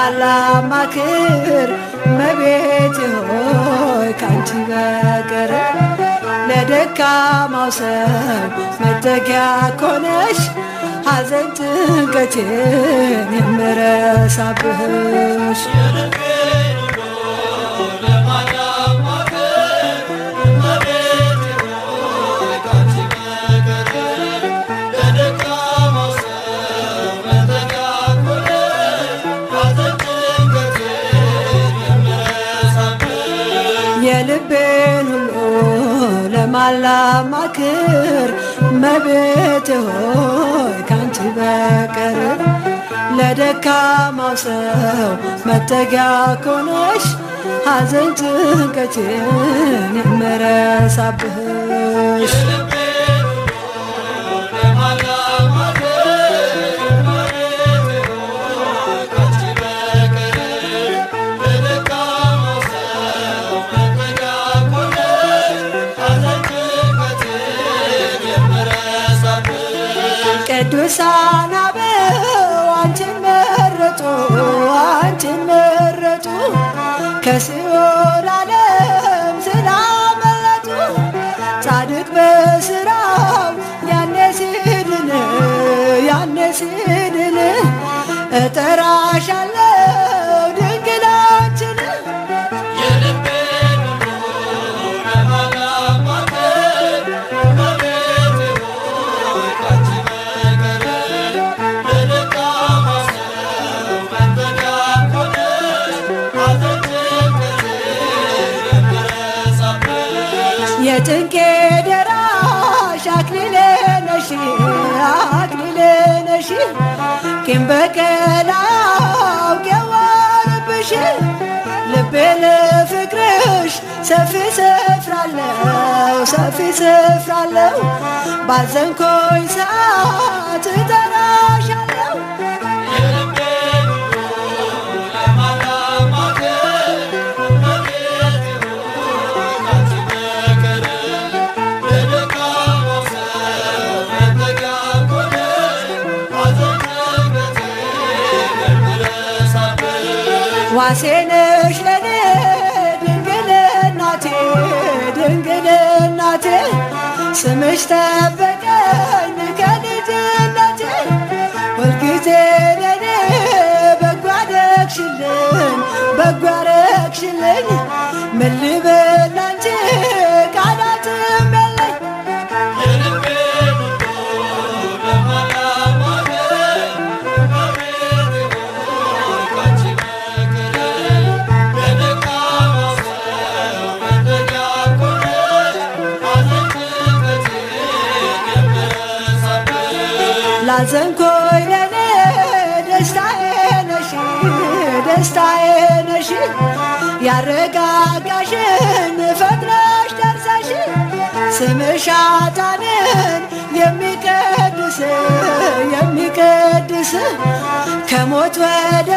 ለማላማክር እመቤቴ ሆይ ካንቺ በቀር ለደካማው ሰው መጠጊያ ኮነሽ ሐዘን ጭንቀቴን የምረሳብሽ የልቤን ሁሉ ለማላማክር እመቤቴ ሆይ ካንቺ በቀር ለደካማው ሰው መጠጊያ ኮነሽ ሐዘን ጭንቀቴን የምረሳብሽ ቅዱሳን አበው አንቺን መረጡ አንቺን መረጡ ከሲኦል ዓለም ስላመለጡ ጻድቅ በሥራው ያኔ ሲድን እጠራሻለሁ ድንግላችን የጭንቄ ደራሽ አክሊሌ ነሽ ቂም በቀል አውቄዋለሁብሽ ልቤ ለፍቅርሽ ሰፊ ስፍራለው ባዘንኮኝ ሰዓት እጠራሻለሁ ዋሴ ነሽ ለኔ ድንግል እናቴ ስምሽ ጠበቀኝ ከልጅነቴ ሁልጊዜ ለኔ በጎ አደረግሽልኝ ምን ልበል ላንቺ ቃላትም የለኝ ላዘንኮኝ ለኔ ደስታዬ ነሽ ያረጋጋሽን ፈጥነሽ ደርሰሽ ስምሽ ኃጥአንን የሚቀድስ ከሞት ወደ